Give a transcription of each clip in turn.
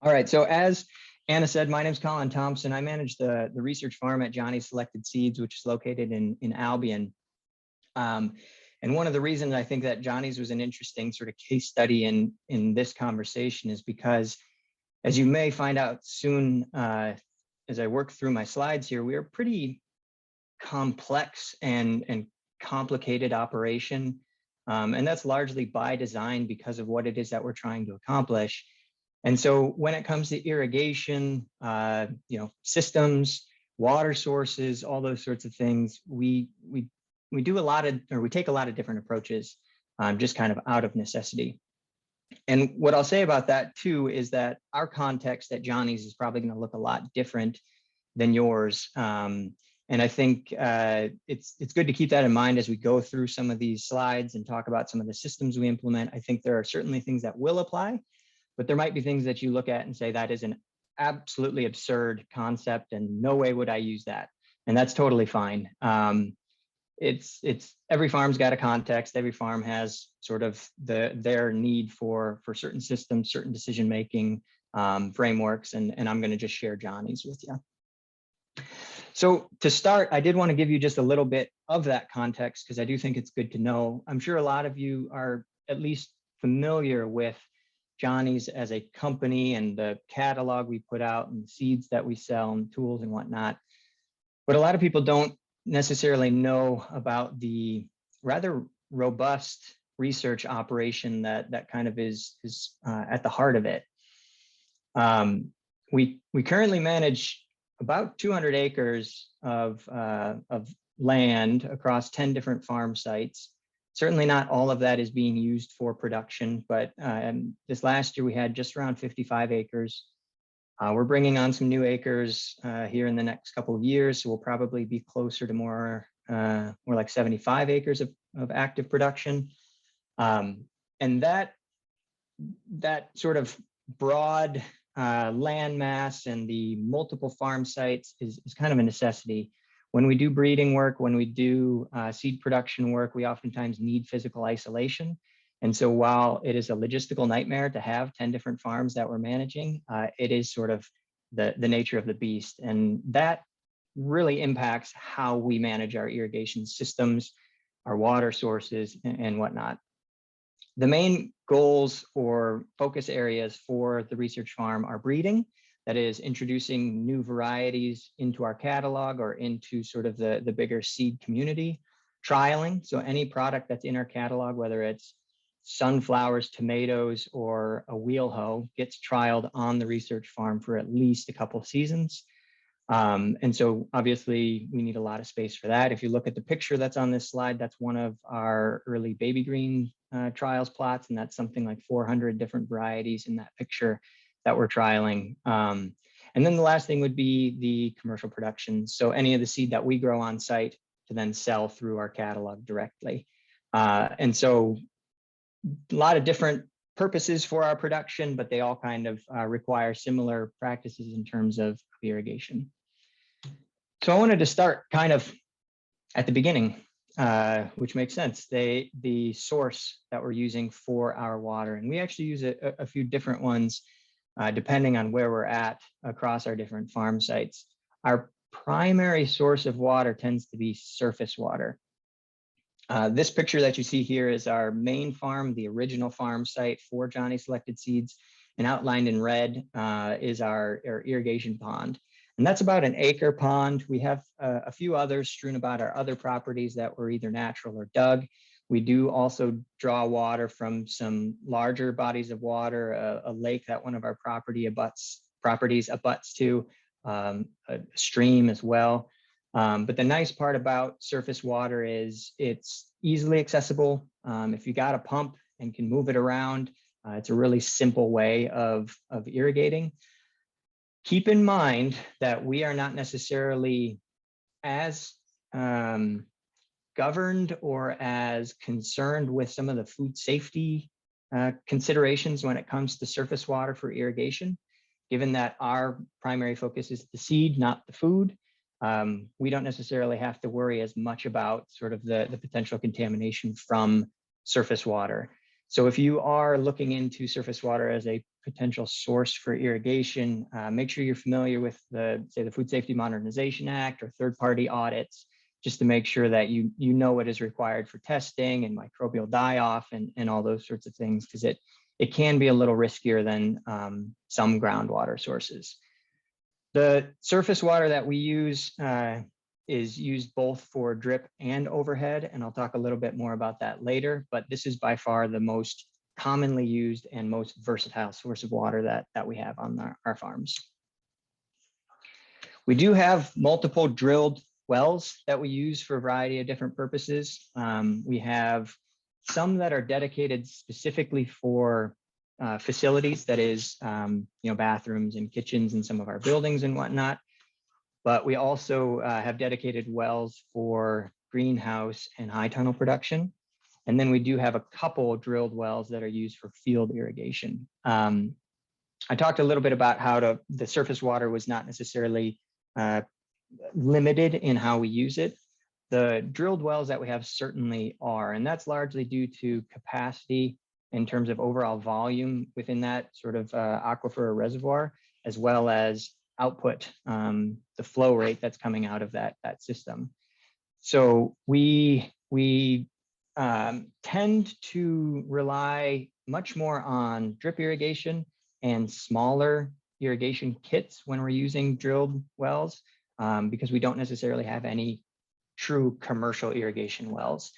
All right, so as Anna said, my name is Colin Thompson. I manage the research farm at Johnny's Selected Seeds, which is located in Albion. And one of the reasons I think that Johnny's was an interesting sort of case study in this conversation is because, as you may find out soon, as I work through my slides here, we are pretty complex and complicated operation. And that's largely by design because of what it is that we're trying to accomplish. And so when it comes to irrigation, systems, water sources, all those sorts of things, we do a lot of, or we take a lot of different approaches, just kind of out of necessity. And what I'll say about that too is that our context at Johnny's is probably going to look a lot different than yours. And I think it's good to keep that in mind as we go through some of these slides and talk about some of the systems we implement. I think there are certainly things that will apply, but there might be things that you look at and say that is an absolutely absurd concept and no way would I use that. And that's totally fine. It's every farm's got a context. Every farm has sort of their need for certain systems, certain decision-making frameworks, and I'm going to just share Johnny's with you. So to start, I did want to give you just a little bit of that context because I do think it's good to know. I'm sure a lot of you are at least familiar with Johnny's as a company and the catalog we put out and seeds that we sell and tools and whatnot. But a lot of people don't necessarily know about the rather robust research operation that kind of is at the heart of it. We currently manage about 200 acres of land across 10 different farm sites. Certainly not all of that is being used for production, but this last year we had just around 55 acres. We're bringing on some new acres here in the next couple of years, so we'll probably be closer to more like 75 acres of active production. And that sort of broad land mass and the multiple farm sites is kind of a necessity. When we do breeding work, when we do seed production work, we oftentimes need physical isolation. And so while it is a logistical nightmare to have 10 different farms that we're managing, it is sort of the nature of the beast. And that really impacts how we manage our irrigation systems, our water sources, and whatnot. The main goals or focus areas for the research farm are breeding. That is introducing new varieties into our catalog or into sort of the bigger seed community. Trialing, so any product that's in our catalog, whether it's sunflowers, tomatoes, or a wheel hoe, gets trialed on the research farm for at least a couple of seasons. And so obviously we need a lot of space for that. If you look at the picture that's on this slide, that's one of our early baby green trials plots, and that's something like 400 different varieties in that picture that we're trialing. And then the last thing would be the commercial production. So any of the seed that we grow on site to then sell through our catalog directly. And so a lot of different purposes for our production, but they all kind of require similar practices in terms of irrigation. So I wanted to start kind of at the beginning, which makes sense. The source that we're using for our water, and we actually use a few different ones depending on where we're at across our different farm sites. Our primary source of water tends to be surface water. This picture that you see here is our main farm, the original farm site for Johnny Selected Seeds, and outlined in red is our irrigation pond. And that's about an acre pond. We have a few others strewn about our other properties that were either natural or dug. We do also draw water from some larger bodies of water, a lake that one of our properties abuts to, a stream as well. But the nice part about surface water is it's easily accessible. If you got a pump and can move it around, it's a really simple way of irrigating. Keep in mind that we are not necessarily as governed or as concerned with some of the food safety considerations when it comes to surface water for irrigation, given that our primary focus is the seed, not the food. We don't necessarily have to worry as much about sort of the potential contamination from surface water. So if you are looking into surface water as a potential source for irrigation, make sure you're familiar with say the Food Safety Modernization Act or third-party audits, just to make sure that you know what is required for testing and microbial die-off and all those sorts of things, because it can be a little riskier than some groundwater sources. The surface water that we use is used both for drip and overhead, and I'll talk a little bit more about that later, but this is by far the most commonly used and most versatile source of water that we have on our farms. We do have multiple drilled wells that we use for a variety of different purposes. We have some that are dedicated specifically for facilities, that is, bathrooms and kitchens in some of our buildings and whatnot. But we also have dedicated wells for greenhouse and high tunnel production. And then we do have a couple drilled wells that are used for field irrigation. I talked a little bit about how the surface water was not necessarily limited in how we use it. The drilled wells that we have certainly are, and that's largely due to capacity in terms of overall volume within that sort of aquifer or reservoir, as well as output, the flow rate that's coming out of that system. So we tend to rely much more on drip irrigation and smaller irrigation kits when we're using drilled wells, because we don't necessarily have any true commercial irrigation wells.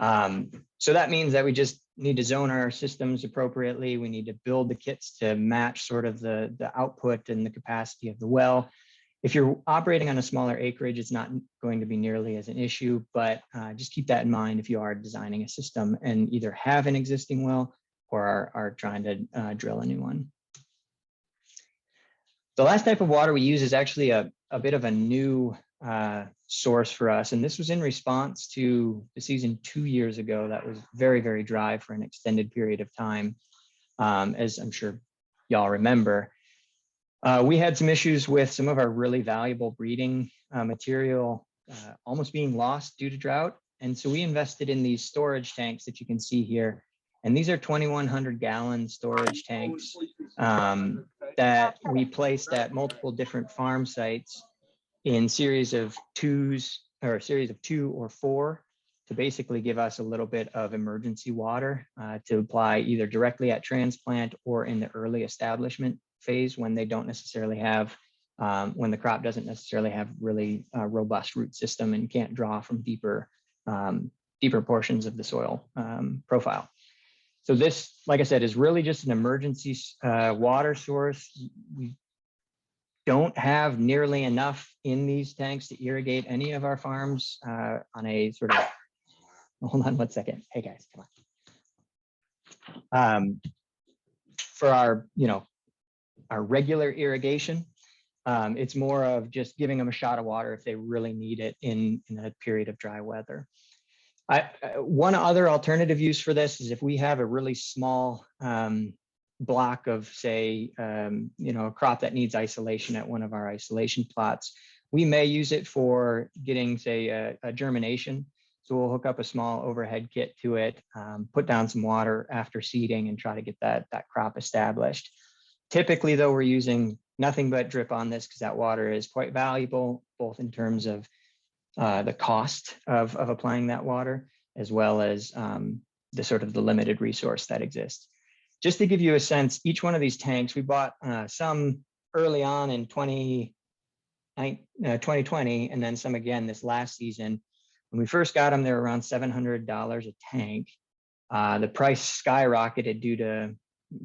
So that means that we just need to zone our systems appropriately. We need to build the kits to match sort of the output and the capacity of the well. If you're operating on a smaller acreage, it's not going to be nearly as an issue, but just keep that in mind if you are designing a system and either have an existing well or are trying to drill a new one. The last type of water we use is actually a bit of a new source for us. And this was in response to the season 2 years ago that was very, very dry for an extended period of time, as I'm sure y'all remember. We had some issues with some of our really valuable breeding material almost being lost due to drought. And so we invested in these storage tanks that you can see here. And these are 2,100 gallon storage tanks that we placed at multiple different farm sites in series of 2 or 4 to basically give us a little bit of emergency water to apply either directly at transplant or in the early establishment phase when they don't necessarily have, when the crop doesn't necessarily have really robust root system and can't draw from deeper portions of the soil profile. So this, like I said, is really just an emergency water source. We don't have nearly enough in these tanks to irrigate any of our farms on a sort of, hold on 1 second. Hey guys, come on. For our, our regular irrigation, it's more of just giving them a shot of water if they really need it in a period of dry weather. One other alternative use for this is if we have a really small block of, say, a crop that needs isolation at one of our isolation plots, we may use it for getting, say, a germination. So we'll hook up a small overhead kit to it, put down some water after seeding and try to get that crop established. Typically, though, we're using nothing but drip on this because that water is quite valuable, both in terms of the cost of applying that water, as well as the sort of the limited resource that exists. Just to give you a sense, each one of these tanks, we bought some early on in 2020, and then some again this last season. When we first got them, they were around $700 a tank. The price skyrocketed due to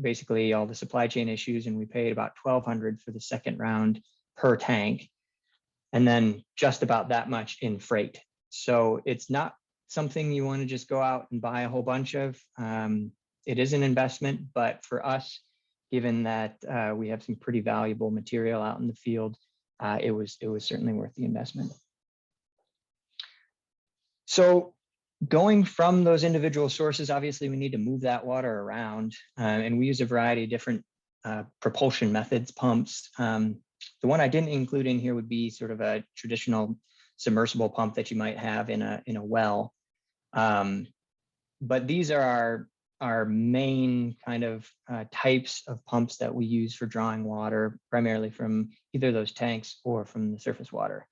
basically all the supply chain issues, and we paid about $1,200 for the second round per tank, and then just about that much in freight. So it's not something you want to just go out and buy a whole bunch of. It is an investment, but for us, given that we have some pretty valuable material out in the field, it was certainly worth the investment. So going from those individual sources, obviously we need to move that water around, and we use a variety of different propulsion methods, pumps. The one I didn't include in here would be sort of a traditional submersible pump that you might have in a well. But these are our main kind of types of pumps that we use for drawing water, primarily from either those tanks or from the surface water.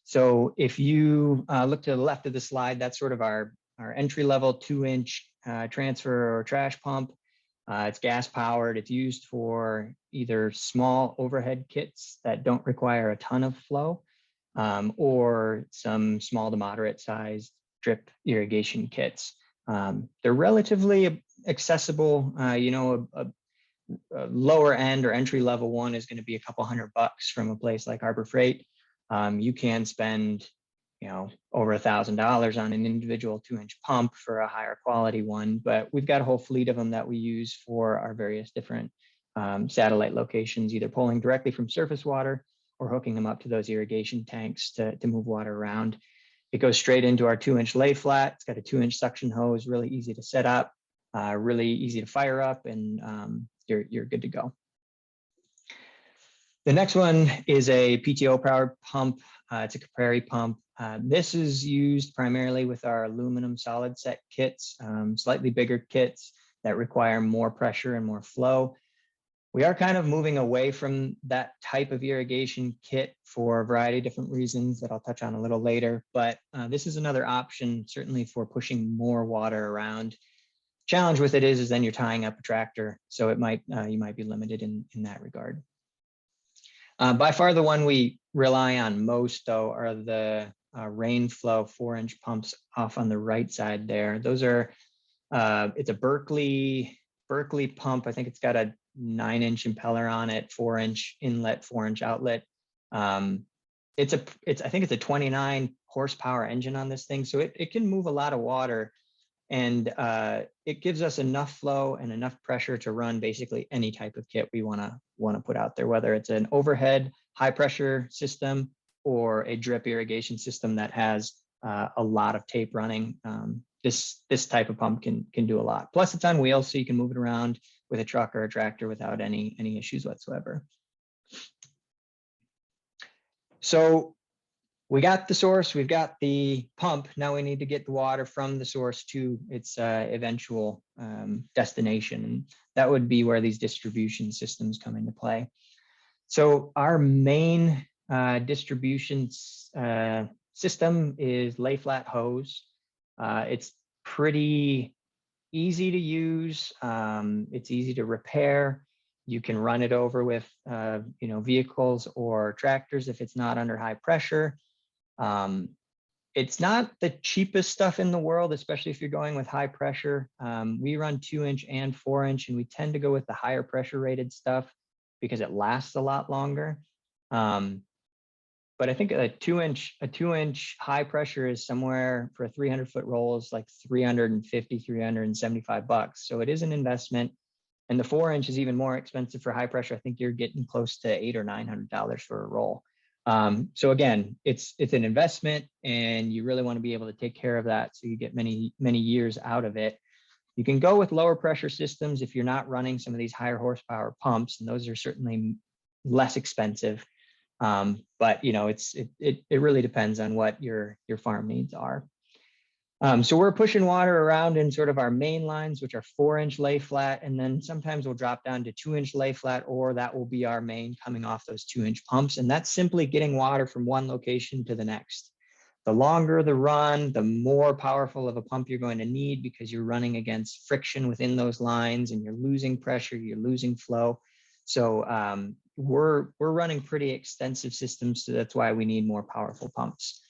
So if you look to the left of the slide, that's sort of our entry level 2-inch transfer or trash pump. It's gas powered. It's used for either small overhead kits that don't require a ton of flow, or some small to moderate sized drip irrigation kits. They're relatively accessible. A lower end or entry level one is going to be a couple $100 from a place like Harbor Freight. You can spend, over $1,000 on an individual 2-inch pump for a higher quality one, but we've got a whole fleet of them that we use for our various different satellite locations, either pulling directly from surface water or hooking them up to those irrigation tanks to move water around. It goes straight into our 2-inch lay flat. It's got a 2-inch suction hose, really easy to set up, really easy to fire up, and you're good to go. The next one is a PTO powered pump. It's a Capri pump. This is used primarily with our aluminum solid set kits, slightly bigger kits that require more pressure and more flow. We are kind of moving away from that type of irrigation kit for a variety of different reasons that I'll touch on a little later, but this is another option certainly for pushing more water around. Challenge with it is then you're tying up a tractor, so it might you might be limited in that regard. By far the one we rely on most, though, are the rain flow 4-inch pumps off on the right side there. Those are, it's a Berkeley pump. I think it's got a 9-inch impeller on it, 4-inch inlet, 4-inch outlet. I think it's a 29 horsepower engine on this thing, so it can move a lot of water, and it gives us enough flow and enough pressure to run basically any type of kit we want to put out there, whether it's an overhead high pressure system or a drip irrigation system that has a lot of tape running. This type of pump can do a lot. Plus it's on wheels, so you can move it around with a truck or a tractor without any issues whatsoever. So we got the source, we've got the pump. Now we need to get the water from the source to its eventual destination. And that would be where these distribution systems come into play. So our main distribution system is lay flat hose. It's pretty easy to use. It's easy to repair. You can run it over with vehicles or tractors if it's not under high pressure. It's not the cheapest stuff in the world, especially if you're going with high pressure. We run 2-inch and 4-inch, and we tend to go with the higher pressure rated stuff because it lasts a lot longer. But I think a 2-inch high pressure is somewhere for a 300-foot roll is like $350, $375. So it is an investment. And the 4-inch is even more expensive for high pressure. I think you're getting close to $800 or $900 for a roll. So again, it's an investment, and you really want to be able to take care of that so you get many years out of it. You can go with lower pressure systems if you're not running some of these higher horsepower pumps, and those are certainly less expensive. But it really depends on what your farm needs are. So we're pushing water around in sort of our main lines, which are 4-inch lay flat, and then sometimes we'll drop down to 2-inch lay flat, or that will be our main coming off those 2-inch pumps. And that's simply getting water from one location to the next. The longer the run, the more powerful of a pump you're going to need, because you're running against friction within those lines and you're losing pressure, you're losing flow. So we're running pretty extensive systems, so that's why we need more powerful pumps.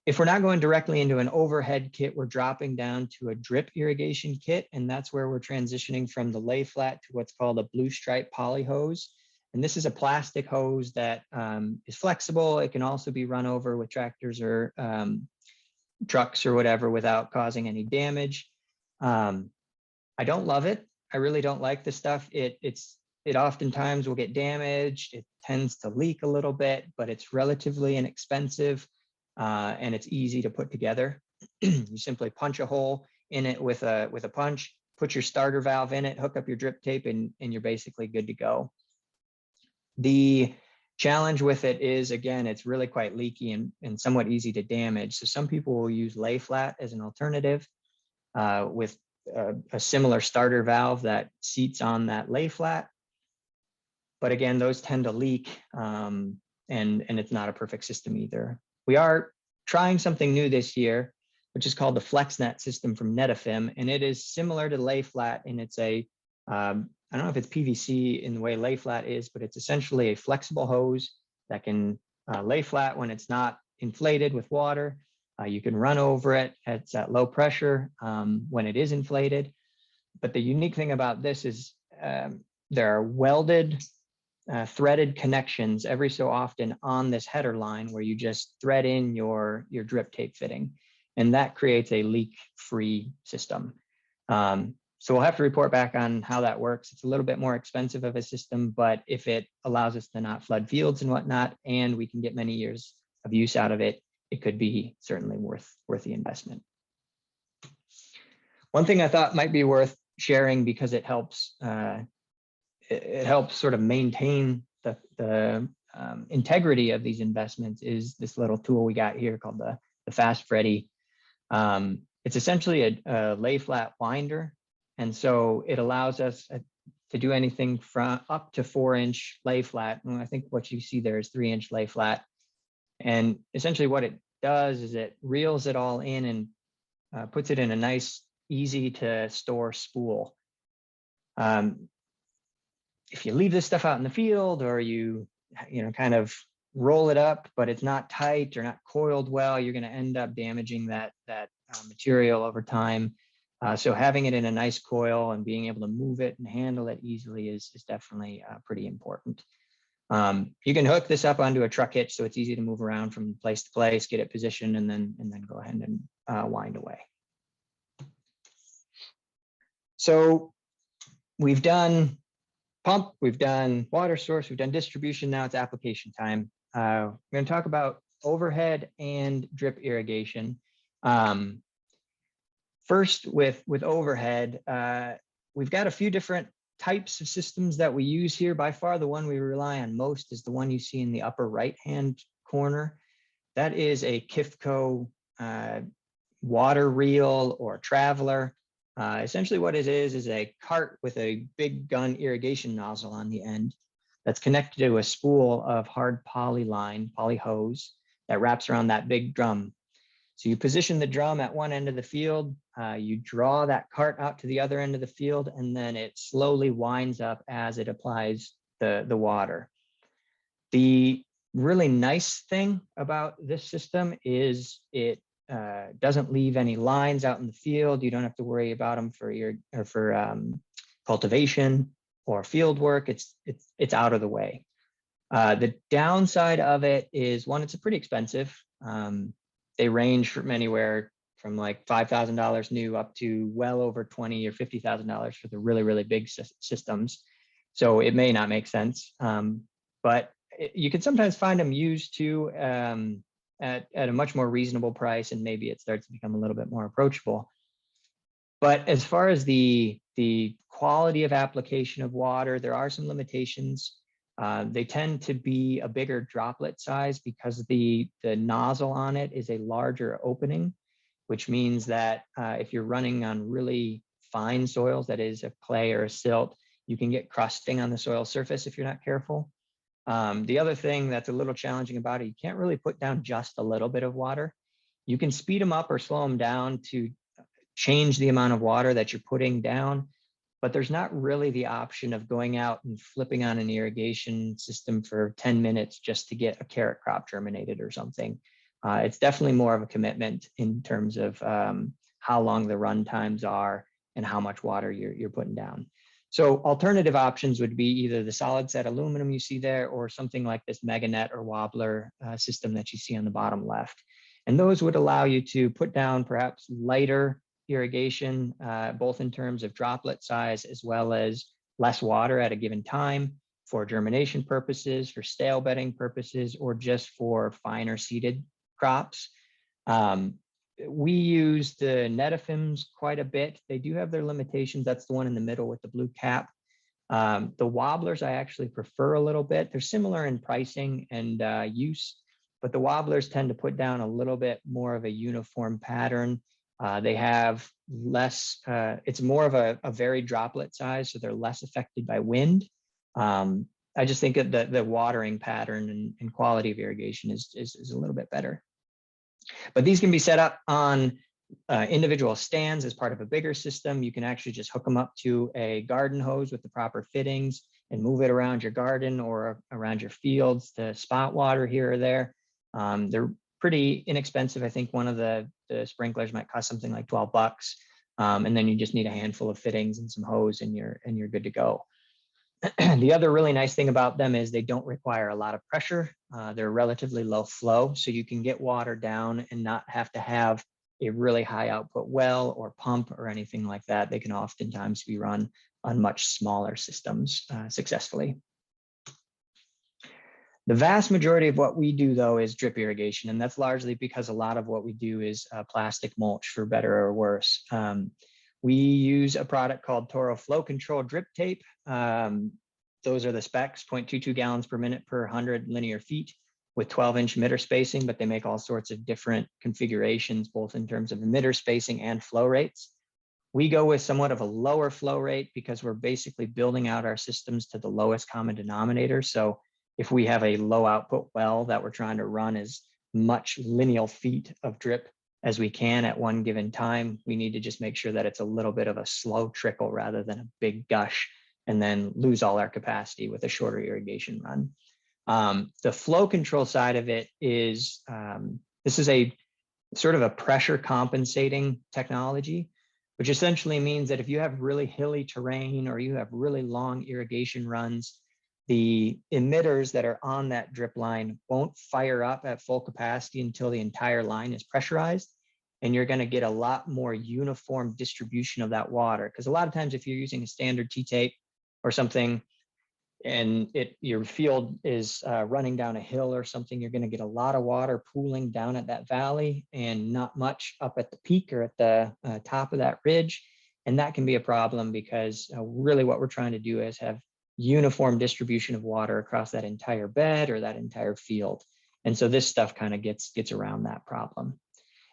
If we're not going directly into an overhead kit, we're dropping down to a drip irrigation kit, and that's where we're transitioning from the lay flat to what's called a blue stripe poly hose. And this is a plastic hose that is flexible. It can also be run over with tractors or trucks or whatever without causing any damage. I don't love it. I really don't like this stuff. It oftentimes will get damaged. It tends to leak a little bit, but it's relatively inexpensive. And it's easy to put together. You simply punch a hole in it with a punch, put your starter valve in it, hook up your drip tape, and you're basically good to go. The challenge with it is, again, it's really quite leaky and somewhat easy to damage. So some people will use lay flat as an alternative with a similar starter valve that seats on that lay flat. But again, those tend to leak, and it's not a perfect system either. We are trying something new this year, which is called the FlexNet system from Netafim, and it is similar to lay flat, and it's a I don't know if it's PVC in the way lay flat is, but it's essentially a flexible hose that can lay flat when it's not inflated with water. You can run over it. It's at low pressure when it is inflated. But the unique thing about this is there are welded, threaded connections every so often on this header line where you just thread in your drip tape fitting. And that creates a leak-free system. So we'll have to report back on how that works. It's a little bit more expensive of a system, but if it allows us to not flood fields and whatnot, and we can get many years of use out of it, it could be certainly worth the investment. One thing I thought might be worth sharing because it helps sort of maintain the integrity of these investments is this little tool we got here called the Fast Freddy. It's essentially a lay flat winder. And so it allows us to do anything from up to 4-inch lay flat. And I think what you see there is 3-inch lay flat. And essentially what it does is it reels it all in and puts it in a nice, easy to store spool. If you leave this stuff out in the field or you kind of roll it up, but it's not tight or not coiled well, you're going to end up damaging that material over time. So having it in a nice coil and being able to move it and handle it easily is definitely pretty important. You can hook this up onto a truck hitch so it's easy to move around from place to place, get it positioned, and then go ahead and wind away. So we've done pump, we've done water source, we've done distribution. Now it's application time. We're going to talk about overhead and drip irrigation. First, with overhead, we've got a few different types of systems that we use here. By far, the one we rely on most is the one you see in the upper right-hand corner. That is a KIFCO water reel or traveler. Essentially what it is a cart with a big gun irrigation nozzle on the end that's connected to a spool of hard poly hose that wraps around that big drum. So you position the drum at one end of the field, you draw that cart out to the other end of the field, and then it slowly winds up as it applies the water. The really nice thing about this system is it doesn't leave any lines out in the field. You don't have to worry about them for cultivation or field work. It's out of the way. The downside of it is, one, it's pretty expensive. They range from anywhere from like $5,000 new up to well over $20,000 or $50,000 for the really, really big systems. So it may not make sense, but you can sometimes find them used too at a much more reasonable price, and maybe it starts to become a little bit more approachable. But as far as the quality of application of water, there are some limitations. They tend to be a bigger droplet size because the nozzle on it is a larger opening, which means that if you're running on really fine soils, that is a clay or a silt, you can get crusting on the soil surface if you're not careful. The other thing that's a little challenging about it, you can't really put down just a little bit of water. You can speed them up or slow them down to change the amount of water that you're putting down, but there's not really the option of going out and flipping on an irrigation system for 10 minutes just to get a carrot crop germinated or something. It's definitely more of a commitment in terms of how long the run times are and how much water you're putting down. So alternative options would be either the solid set aluminum you see there or something like this Meganet or Wobbler system that you see on the bottom left. And those would allow you to put down perhaps lighter irrigation, both in terms of droplet size as well as less water at a given time for germination purposes, for stale bedding purposes, or just for finer seeded crops. We use the Netafims quite a bit. They do have their limitations. That's the one in the middle with the blue cap. The Wobblers I actually prefer a little bit. They're similar in pricing and use, but the Wobblers tend to put down a little bit more of a uniform pattern. They have less, it's more of a varied droplet size, so they're less affected by wind. I just think that the watering pattern and quality of irrigation is a little bit better. But these can be set up on individual stands as part of a bigger system. You can actually just hook them up to a garden hose with the proper fittings and move it around your garden or around your fields to spot water here or there. They're pretty inexpensive. I think one of the sprinklers might cost something like 12 bucks. And then you just need a handful of fittings and some hose and you're good to go. The other really nice thing about them is they don't require a lot of pressure. They're relatively low flow, so you can get water down and not have to have a really high output well or pump or anything like that. They can oftentimes be run on much smaller systems successfully. The vast majority of what we do, though, is drip irrigation, and that's largely because a lot of what we do is plastic mulch, for better or worse. We use a product called Toro Flow Control Drip Tape. Those are the specs, 0.22 gallons per minute per 100 linear feet with 12-inch emitter spacing, but they make all sorts of different configurations, both in terms of emitter spacing and flow rates. We go with somewhat of a lower flow rate because we're basically building out our systems to the lowest common denominator. So if we have a low output well that we're trying to run as much lineal feet of drip as we can at one given time, we need to just make sure that it's a little bit of a slow trickle rather than a big gush, and then lose all our capacity with a shorter irrigation run. The flow control side of it is, this is a sort of a pressure compensating technology, which essentially means that if you have really hilly terrain or you have really long irrigation runs, the emitters that are on that drip line won't fire up at full capacity until the entire line is pressurized. And you're going to get a lot more uniform distribution of that water. Because a lot of times if you're using a standard T-tape or something, and your field is running down a hill or something, you're going to get a lot of water pooling down at that valley and not much up at the peak or at the top of that ridge. And that can be a problem because really what we're trying to do is have uniform distribution of water across that entire bed or that entire field. And so this stuff kind of gets around that problem.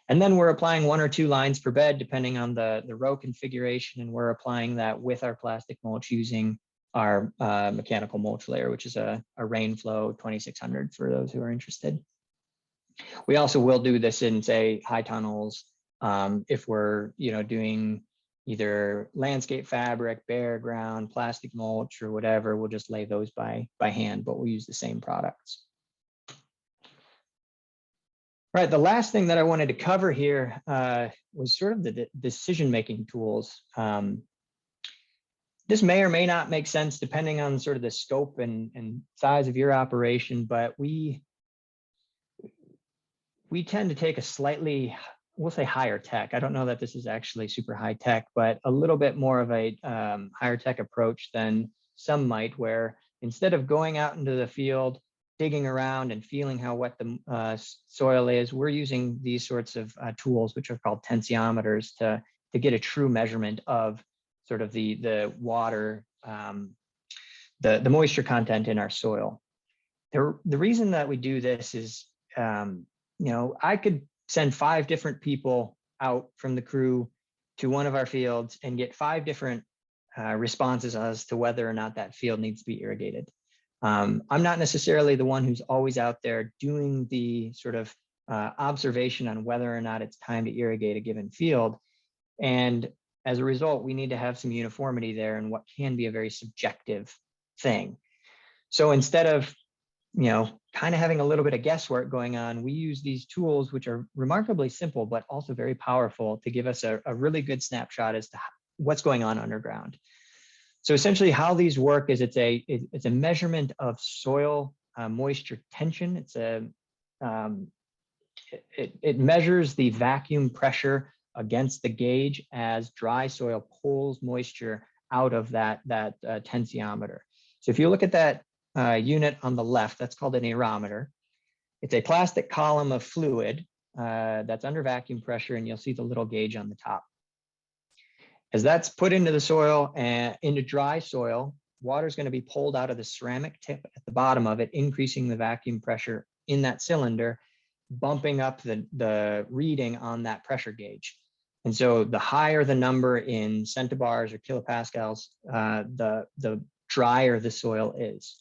And then we're applying 1 or 2 lines per bed, depending on the row configuration. And we're applying that with our plastic mulch using our mechanical mulch layer, which is a Rainflow 2600 for those who are interested. We also will do this in, say, high tunnels. If we're doing either landscape fabric, bare ground, plastic mulch, or whatever, we'll just lay those by hand, but we'll use the same products. Right, the last thing that I wanted to cover here was sort of the decision-making tools. This may or may not make sense depending on sort of the scope and size of your operation, but we tend to take a slightly, we'll say higher tech. I don't know that this is actually super high tech, but a little bit more of a higher tech approach than some might, where instead of going out into the field, digging around and feeling how wet the soil is, we're using these sorts of tools, which are called tensiometers, to get a true measurement of sort of the water, the moisture content in our soil. The reason that we do this is, I could send 5 different people out from the crew to one of our fields and get 5 different responses as to whether or not that field needs to be irrigated. I'm not necessarily the one who's always out there doing the sort of observation on whether or not it's time to irrigate a given field. And as a result, we need to have some uniformity there in what can be a very subjective thing. So instead of, kind of having a little bit of guesswork going on, we use these tools, which are remarkably simple, but also very powerful, to give us a really good snapshot as to what's going on underground. So essentially how these work is it's a measurement of soil moisture tension. It measures the vacuum pressure against the gauge as dry soil pulls moisture out of that tensiometer. So if you look at that unit on the left, that's called an aerometer. It's a plastic column of fluid that's under vacuum pressure, and you'll see the little gauge on the top. As that's put into the soil and into dry soil, water is going to be pulled out of the ceramic tip at the bottom of it, increasing the vacuum pressure in that cylinder, bumping up the reading on that pressure gauge. And so the higher the number in centibars or kilopascals, the drier the soil is.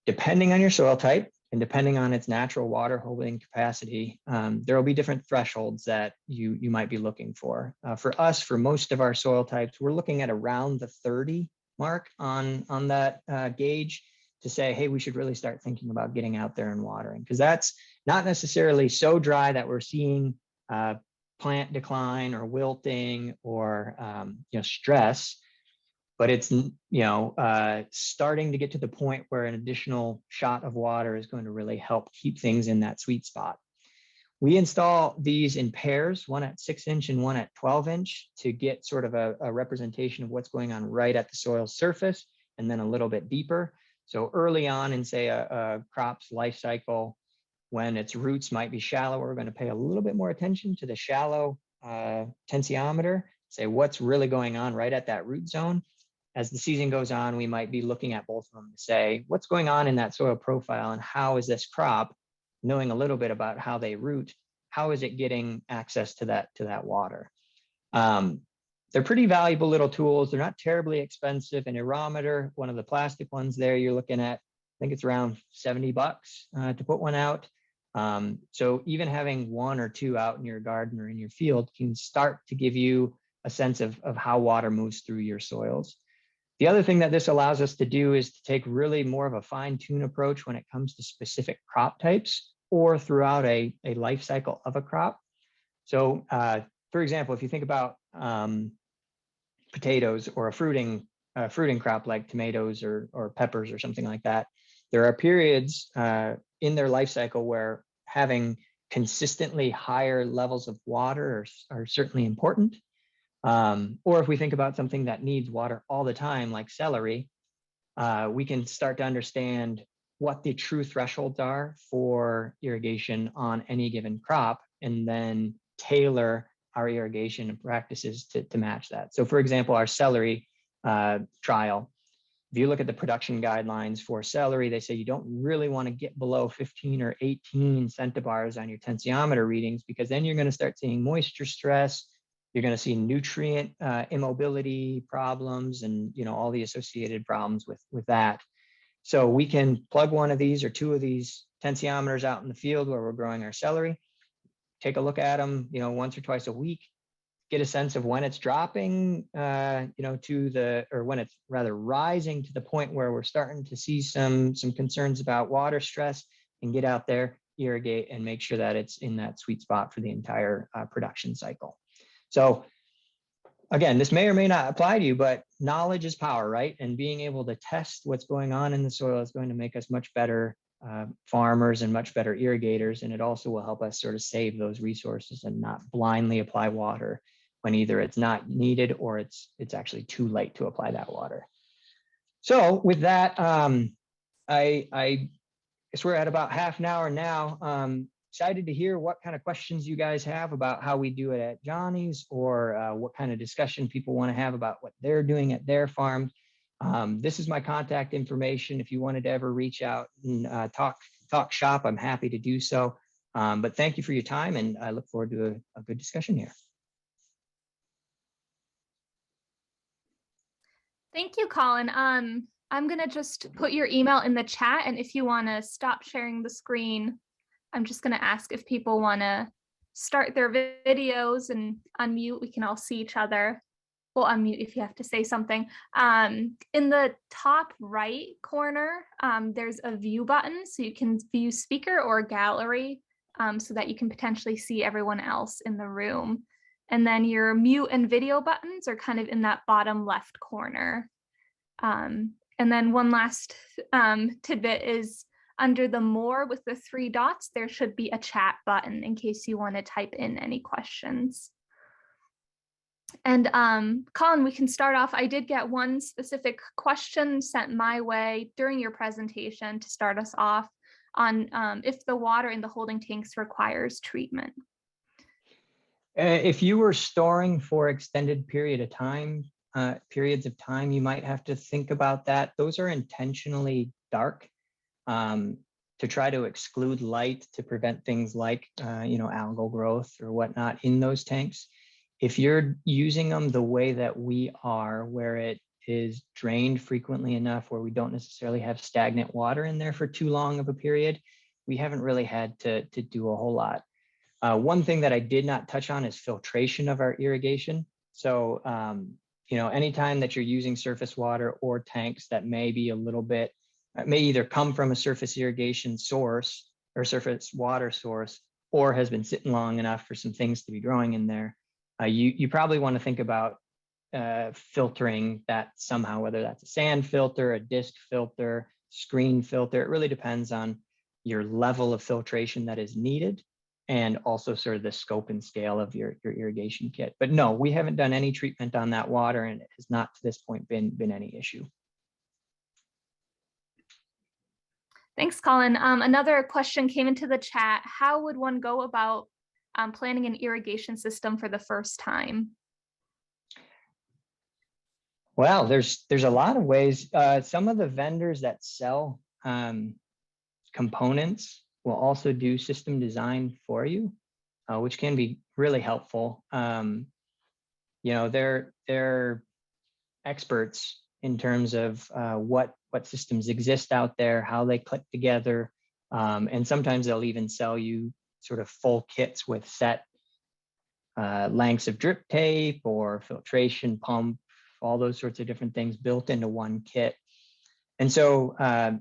Depending on your soil type and depending on its natural water holding capacity, there will be different thresholds that you might be looking for. For us, for most of our soil types, we're looking at around the 30 mark on that gauge to say, hey, we should really start thinking about getting out there and watering, because that's not necessarily so dry that we're seeing plant decline or wilting or stress, but it's starting to get to the point where an additional shot of water is going to really help keep things in that sweet spot. We install these in pairs, one at 6-inch and one at 12-inch, to get sort of a representation of what's going on right at the soil surface, and then a little bit deeper. So early on in, say, a crop's life cycle, when its roots might be shallow, we're going to pay a little bit more attention to the shallow tensiometer, say what's really going on right at that root zone. As the season goes on, we might be looking at both of them to say, what's going on in that soil profile, and how is this crop, knowing a little bit about how they root, how is it getting access to that water? They're pretty valuable little tools. They're not terribly expensive. An aerometer, one of the plastic ones there, you're looking at, I think it's around $70 to put one out. So even having one or two out in your garden or in your field can start to give you a sense of how water moves through your soils. The other thing that this allows us to do is to take really more of a fine-tune approach when it comes to specific crop types or throughout a life cycle of a crop. So for example, if you think about potatoes or a fruiting crop like tomatoes or peppers or something like that, there are periods in their life cycle where having consistently higher levels of water are certainly important. Or if we think about something that needs water all the time, like celery, we can start to understand what the true thresholds are for irrigation on any given crop, and then tailor our irrigation practices to match that. So for example, our celery trial, if you look at the production guidelines for celery, they say you don't really want to get below 15 or 18 centibars on your tensiometer readings, because then you're going to start seeing moisture stress. You're going to see nutrient immobility problems and all the associated problems with that. So we can plug one of these or two of these tensiometers out in the field where we're growing our celery, take a look at them, once or twice a week, get a sense of when it's dropping, or when it's rather rising to the point where we're starting to see some concerns about water stress, and get out there, irrigate, and make sure that it's in that sweet spot for the entire production cycle. So again, this may or may not apply to you, but knowledge is power, right? And being able to test what's going on in the soil is going to make us much better farmers and much better irrigators. And it also will help us sort of save those resources and not blindly apply water when either it's not needed or it's actually too late to apply that water. So with that, I guess we're at about half an hour now. Excited to hear what kind of questions you guys have about how we do it at Johnny's, or what kind of discussion people want to have about what they're doing at their farm. This is my contact information. If you wanted to ever reach out and talk shop, I'm happy to do so. But thank you for your time, and I look forward to a good discussion here. Thank you, Colin. I'm going to just put your email in the chat, and if you want to stop sharing the screen, I'm just going to ask if people want to start their videos and unmute. We can all see each other. We'll unmute if you have to say something. In the top right corner, there's a view button, so you can view speaker or gallery, so that you can potentially see everyone else in the room. And then your mute and video buttons are kind of in that bottom left corner. And then one last tidbit is, under the more with the 3 dots, there should be a chat button in case you want to type in any questions. And Colin, we can start off. I did get one specific question sent my way during your presentation to start us off on if the water in the holding tanks requires treatment. If you were storing for extended periods of time, you might have to think about that. Those are intentionally dark to to try to exclude light to prevent things like, algal growth or whatnot in those tanks. If you're using them the way that we are, where it is drained frequently enough, where we don't necessarily have stagnant water in there for too long of a period, we haven't really had to do a whole lot. One thing that I did not touch on is filtration of our irrigation. So, anytime that you're using surface water or tanks that may be a little bit, may either come from a surface irrigation source or surface water source, or has been sitting long enough for some things to be growing in there, you probably want to think about filtering that somehow, whether that's a sand filter, a disc filter, screen filter. It really depends on your level of filtration that is needed, and also sort of the scope and scale of your irrigation kit. But no, we haven't done any treatment on that water, and it has not to this point been any issue. Thanks, Colin. Another question came into the chat. How would one go about planning an irrigation system for the first time? Well, there's a lot of ways. Some of the vendors that sell components will also do system design for you, which can be really helpful. They're experts in terms of what systems exist out there, how they click together, and sometimes they'll even sell you sort of full kits with set lengths of drip tape or filtration pump, all those sorts of different things built into one kit. And so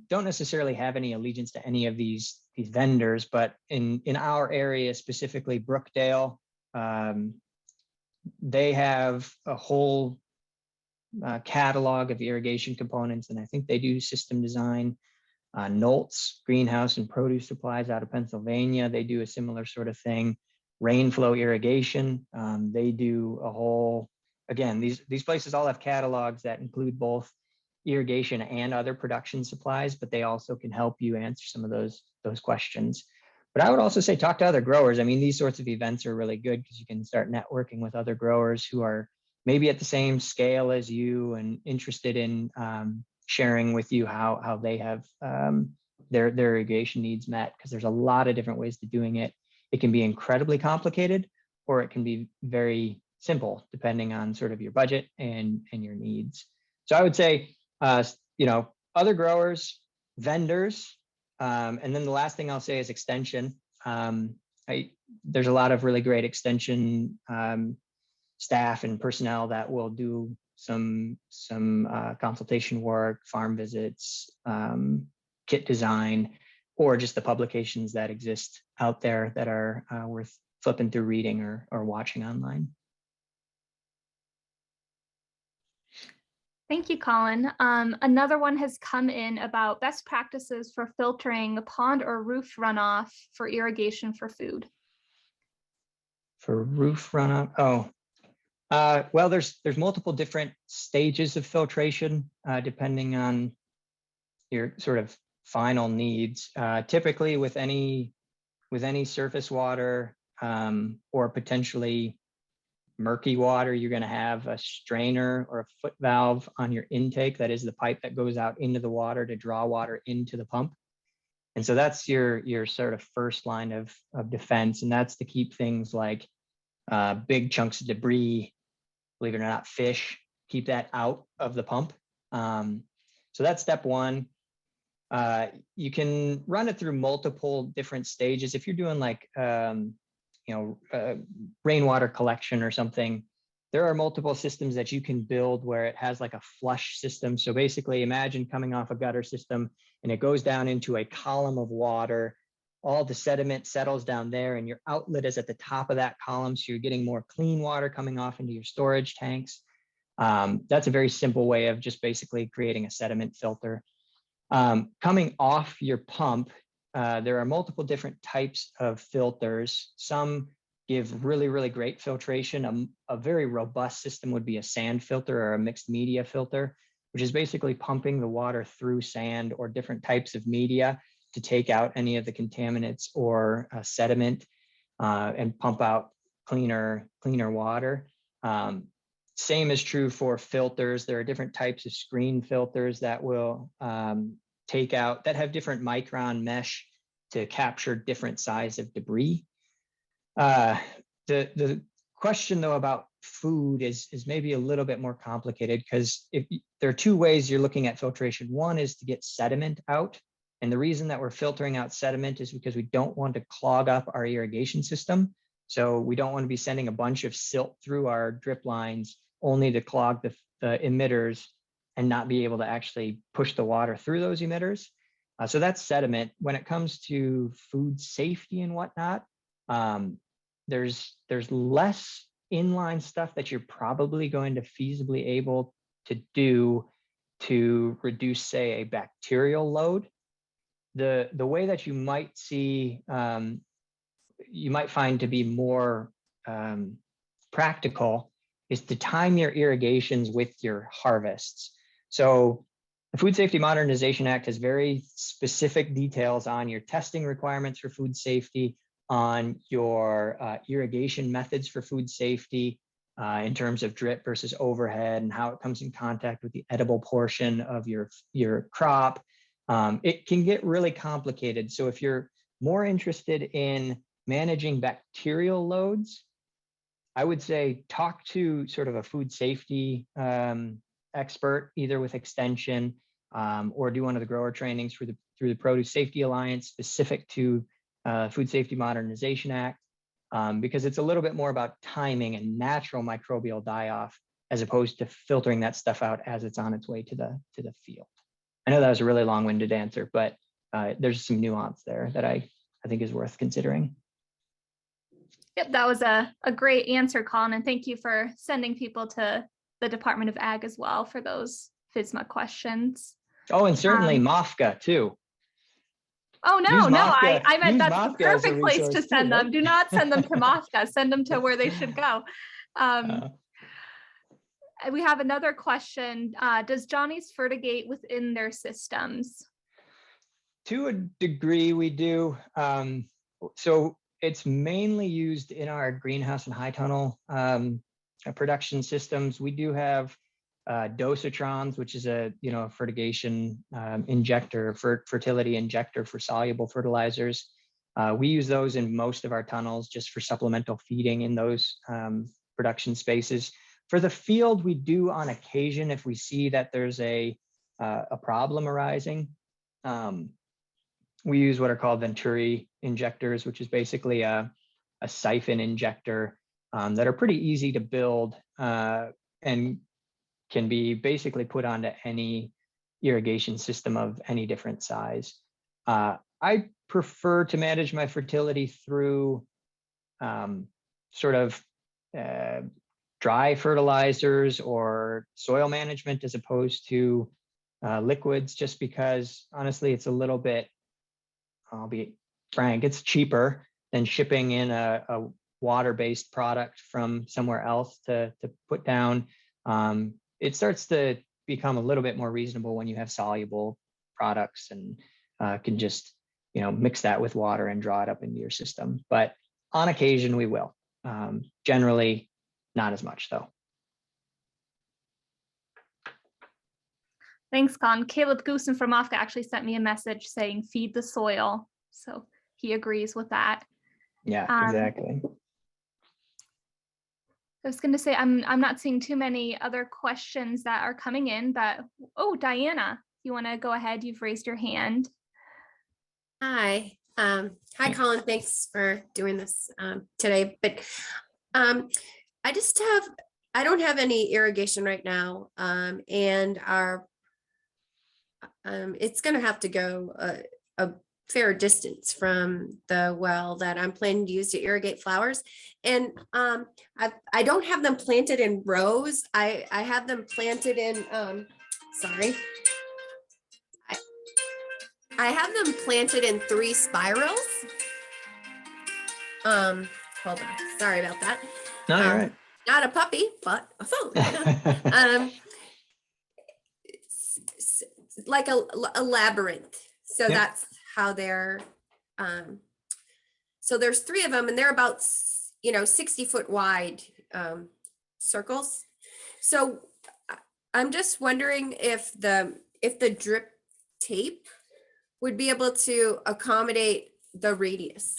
don't necessarily have any allegiance to any of these vendors, but in our area, specifically Brookdale, they have a whole catalog of irrigation components, and I think they do system design. Nolt's Greenhouse and Produce Supplies out of Pennsylvania, they do a similar sort of thing. Rainflow Irrigation, they do a whole, again, these places all have catalogs that include both irrigation and other production supplies, but they also can help you answer some of those questions. But I would also say talk to other growers. I mean, these sorts of events are really good because you can start networking with other growers who are maybe at the same scale as you and interested in sharing with you how they have their irrigation needs met, because there's a lot of different ways to doing it. It can be incredibly complicated, or it can be very simple, depending on sort of your budget and your needs. So I would say, other growers, vendors, and then the last thing I'll say is extension. There's a lot of really great extension staff and personnel that will do some consultation work, farm visits, kit design, or just the publications that exist out there that are worth flipping through reading or watching online. Thank you, Colin. Another one has come in about best practices for filtering pond or roof runoff for irrigation for food. For roof runoff, well, there's multiple different stages of filtration depending on your sort of final needs. Typically, with any surface water or potentially murky water, you're going to have a strainer or a foot valve on your intake. That is the pipe that goes out into the water to draw water into the pump. And so that's your sort of first line of defense. And that's to keep things like big chunks of debris, believe it or not, fish, keep that out of the pump. So that's step one. You can run it through multiple different stages. If you're doing like rainwater collection or something, there are multiple systems that you can build where it has like a flush system. So basically imagine coming off a gutter system and it goes down into a column of water. All the sediment settles down there and your outlet is at the top of that column. So you're getting more clean water coming off into your storage tanks. That's a very simple way of just basically creating a sediment filter. Coming off your pump, there are multiple different types of filters. Some give really, really great filtration. A very robust system would be a sand filter or a mixed media filter, which is basically pumping the water through sand or different types of media to take out any of the contaminants or sediment and pump out cleaner water. Same is true for filters. There are different types of screen filters that will take out, that have different micron mesh to capture different size of debris. The question though about food is maybe a little bit more complicated, because if there are two ways you're looking at filtration. One is to get sediment out. And the reason that we're filtering out sediment is because we don't want to clog up our irrigation system. So we don't want to be sending a bunch of silt through our drip lines only to clog the emitters and not be able to actually push the water through those emitters. So that's sediment. When it comes to food safety and whatnot, there's less inline stuff that you're probably going to feasibly able to do to reduce, say, a bacterial load. The way that you might see, you might find to be more practical is to time your irrigations with your harvests. So the Food Safety Modernization Act has very specific details on your testing requirements for food safety, on your irrigation methods for food safety in terms of drip versus overhead, and how it comes in contact with the edible portion of your crop. It can get really complicated. So if you're more interested in managing bacterial loads, I would say talk to sort of a food safety expert, either with Extension or do one of the grower trainings through the Produce Safety Alliance specific to Food Safety Modernization Act, because it's a little bit more about timing and natural microbial die-off as opposed to filtering that stuff out as it's on its way to the field. I know that was a really long-winded answer, but there's some nuance there that I think is worth considering. Yep, that was a great answer, Colin, and thank you for sending people to the Department of Ag as well for those FSMA questions. Oh, and certainly MOFGA too. Oh, no, I meant that's the perfect place to send them. Right? Do not send them to MOFGA, send them to where they should go. We have another question. Does Johnny's fertigate within their systems? To a degree, we do. So it's mainly used in our greenhouse and high tunnel production systems. We do have dosatrons, which is a fertigation injector, fertility injector for soluble fertilizers. We use those in most of our tunnels just for supplemental feeding in those production spaces. For the field, we do on occasion if we see that there's a problem arising. We use what are called Venturi injectors, which is basically a siphon injector that are pretty easy to build and can be basically put onto any irrigation system of any different size. I prefer to manage my fertility through sort of dry fertilizers or soil management as opposed to liquids, just because honestly, it's a little bit, I'll be frank, it's cheaper than shipping in a water-based product from somewhere else to put down. It starts to become a little bit more reasonable when you have soluble products and can just mix that with water and draw it up into your system. But on occasion we will. Generally not as much though. Thanks, Con. Caleb Goosen from MOFGA actually sent me a message saying feed the soil. So he agrees with that. Yeah, exactly. I was going to say, I'm not seeing too many other questions that are coming in, but, oh, Diana, you want to go ahead? You've raised your hand. Hi. Hi, Colin. Thanks for doing this today. But I don't have any irrigation right now. And it's going to have to go a fair distance from the well that I'm planning to use to irrigate flowers. And I don't have them planted in rows. I have them planted in, I have them planted in 3 spirals. Hold on, sorry about that. No, you're right. Not a puppy, but a phone. Like a labyrinth. So yep. That's how they're, so there's 3 of them and they're about, 60-foot wide circles. So I'm just wondering if the drip tape would be able to accommodate the radius?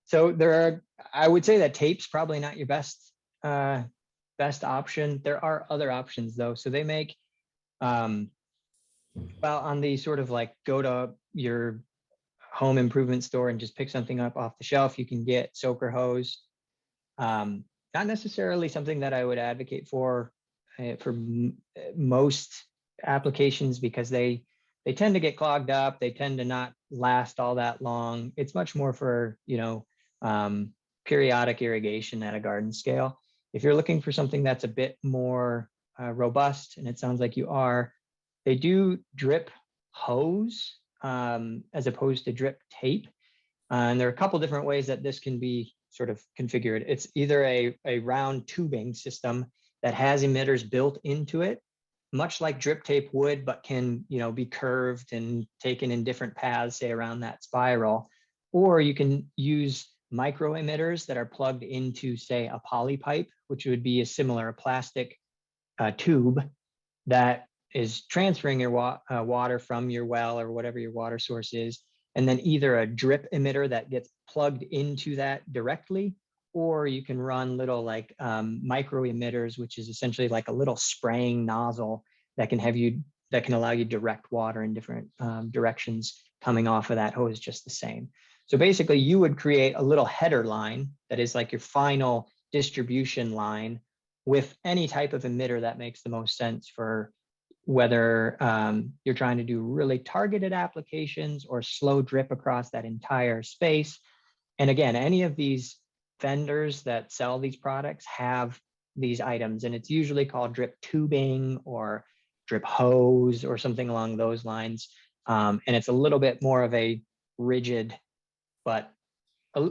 So there are, I would say that tape's probably not your best option. There are other options though. So they make, well, on the sort of like go to your home improvement store and just pick something up off the shelf, you can get soaker hose. Not necessarily something that I would advocate for most applications, because they tend to get clogged up. They tend to not last all that long. It's much more for, periodic irrigation at a garden scale. If you're looking for something that's a bit more robust, and it sounds like you are, they do drip hose as opposed to drip tape. And there are a couple different ways that this can be sort of configured. It's either a round tubing system that has emitters built into it, much like drip tape would, but can, be curved and taken in different paths, say around that spiral. Or you can use micro emitters that are plugged into, say, a poly pipe, which would be a similar plastic tube that is transferring your water from your well or whatever your water source is, and then either a drip emitter that gets plugged into that directly, or you can run little like micro emitters, which is essentially like a little spraying nozzle that can allow you direct water in different directions coming off of that hose just the same. So basically you would create a little header line that is like your final distribution line with any type of emitter that makes the most sense for whether you're trying to do really targeted applications or slow drip across that entire space. And again, any of these vendors that sell these products have these items, and it's usually called drip tubing or drip hose or something along those lines. And it's a little bit more of a rigid, but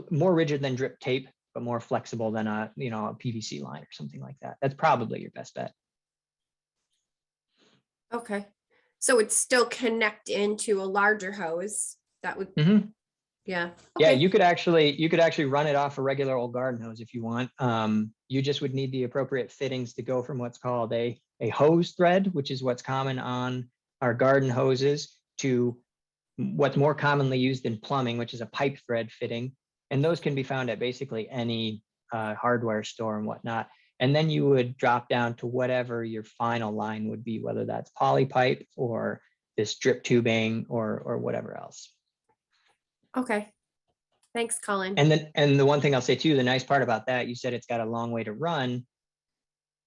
more rigid than drip tape, but more flexible than a PVC line or something like that. That's probably your best bet. Okay. So it's still connect into a larger hose that would, Mm-hmm. yeah. Yeah, Okay. you could actually run it off a regular old garden hose if you want. You just would need the appropriate fittings to go from what's called a hose thread, which is what's common on our garden hoses, to what's more commonly used in plumbing, which is a pipe thread fitting. And those can be found at basically any hardware store and whatnot. And then you would drop down to whatever your final line would be, whether that's poly pipe or this drip tubing or whatever else. Okay. Thanks, Colin. And the one thing I'll say too, the nice part about that, you said it's got a long way to run.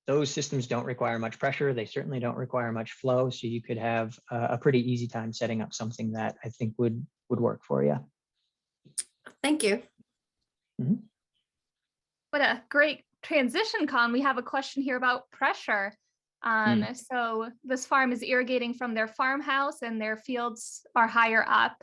Those systems don't require much pressure. They certainly don't require much flow. So you could have a pretty easy time setting up something that I think would work for you. Thank you. Mm-hmm. What a great transition, Colin. We have a question here about pressure. So this farm is irrigating from their farmhouse, and their fields are higher up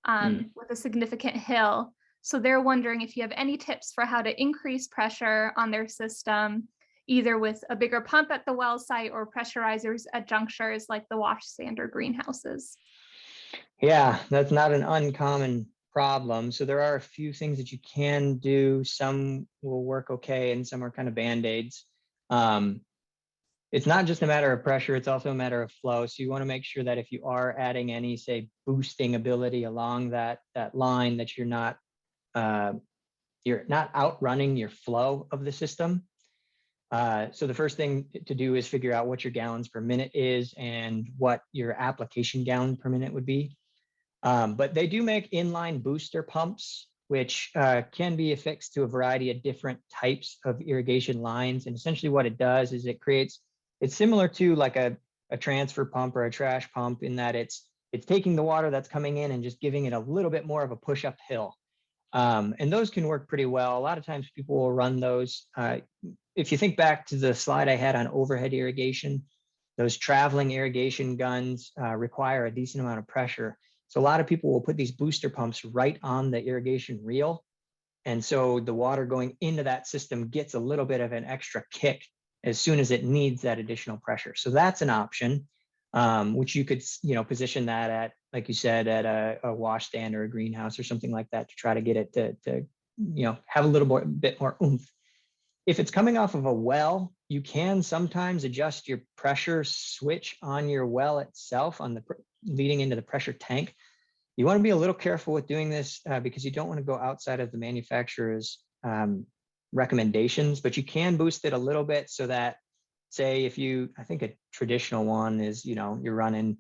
with a significant hill. So they're wondering if you have any tips for how to increase pressure on their system, either with a bigger pump at the well site or pressurizers at junctures like the wash stand or greenhouses. Yeah, that's not an uncommon problem. So there are a few things that you can do. Some will work okay, and some are kind of band-aids. It's not just a matter of pressure, it's also a matter of flow. So you want to make sure that if you are adding any, say, boosting ability along that line, that you're not outrunning your flow of the system. So the first thing to do is figure out what your gallons per minute is and what your application gallon per minute would be. But they do make inline booster pumps, which can be affixed to a variety of different types of irrigation lines. And essentially what it does is it's similar to like a transfer pump or a trash pump, in that it's taking the water that's coming in and just giving it a little bit more of a push uphill. And those can work pretty well. A lot of times people will run those. If you think back to the slide I had on overhead irrigation, those traveling irrigation guns require a decent amount of pressure. So a lot of people will put these booster pumps right on the irrigation reel. And so the water going into that system gets a little bit of an extra kick as soon as it needs that additional pressure. So that's an option, which you could, position that at, like you said, at a wash stand or a greenhouse or something like that to try to get it to have a little bit more oomph. If it's coming off of a well, you can sometimes adjust your pressure switch on your well itself, on the leading into the pressure tank. You want to be a little careful with doing this because you don't want to go outside of the manufacturer's recommendations, but you can boost it a little bit so that, say, if you, I think a traditional one is, you're running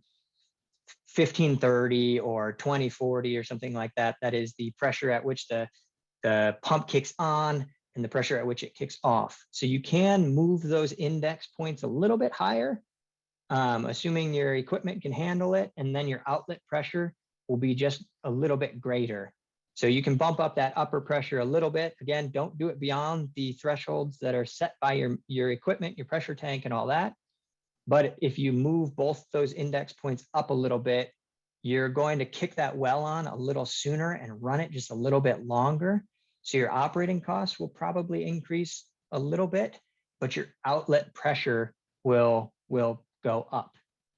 1530 or 2040 or something like that. That is the pressure at which the pump kicks on and the pressure at which it kicks off. So you can move those index points a little bit higher, assuming your equipment can handle it, and then your outlet pressure will be just a little bit greater. So you can bump up that upper pressure a little bit. Again, don't do it beyond the thresholds that are set by your equipment, your pressure tank and all that. But if you move both those index points up a little bit, you're going to kick that well on a little sooner and run it just a little bit longer. So your operating costs will probably increase a little bit, but your outlet pressure will go up.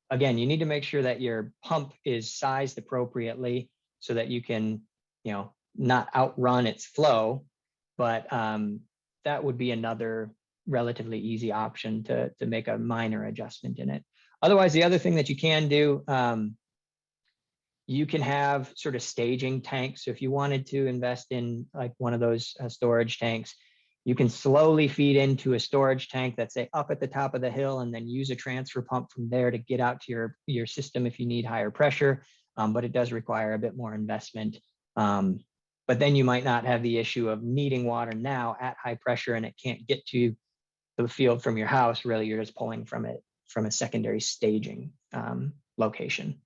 Again, you need to make sure that your pump is sized appropriately so that you can, not outrun its flow, but that would be another relatively easy option to make a minor adjustment in it. Otherwise, the other thing that you can do, you can have sort of staging tanks. So if you wanted to invest in like one of those storage tanks, you can slowly feed into a storage tank that's, say, up at the top of the hill, and then use a transfer pump from there to get out to your system if you need higher pressure. But it does require a bit more investment. But then you might not have the issue of needing water now at high pressure and it can't get to the field from your house. Really, you're just pulling from it from a secondary staging location.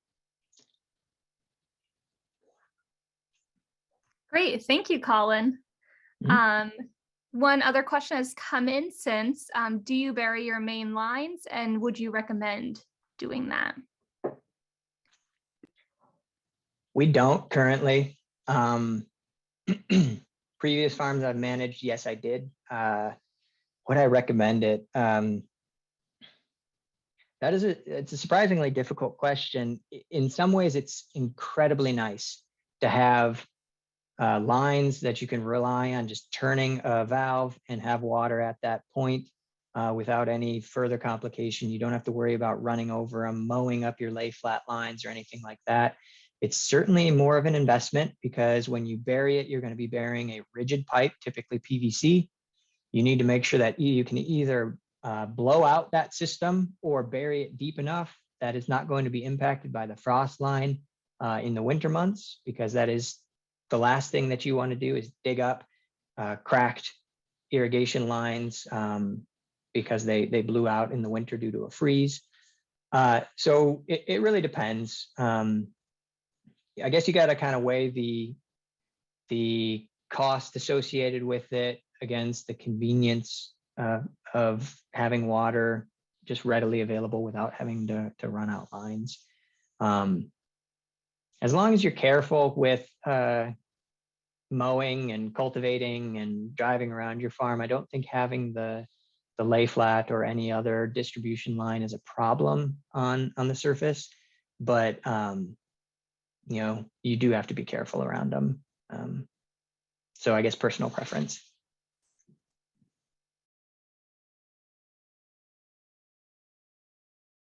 Great, thank you, Colin. One other question has come in since, do you bury your main lines, and would you recommend doing that? We don't currently. Previous farms I've managed, yes, I did. Would I recommend it? It's a surprisingly difficult question. In some ways, it's incredibly nice to have lines that you can rely on just turning a valve and have water at that point without any further complication. You don't have to worry about running over them, mowing up your lay flat lines or anything like that. It's certainly more of an investment because when you bury it, you're going to be burying a rigid pipe, typically PVC. You need to make sure that you can either blow out that system or bury it deep enough that it's not going to be impacted by the frost line in the winter months, because that is the last thing that you want to do is dig up cracked irrigation lines because they blew out in the winter due to a freeze. So it really depends. I guess you got to kind of weigh the cost associated with it against the convenience of having water just readily available without having to run out lines. As long as you're careful with mowing and cultivating and driving around your farm, I don't think having the lay flat or any other distribution line is a problem on the surface. But you do have to be careful around them. So I guess personal preference.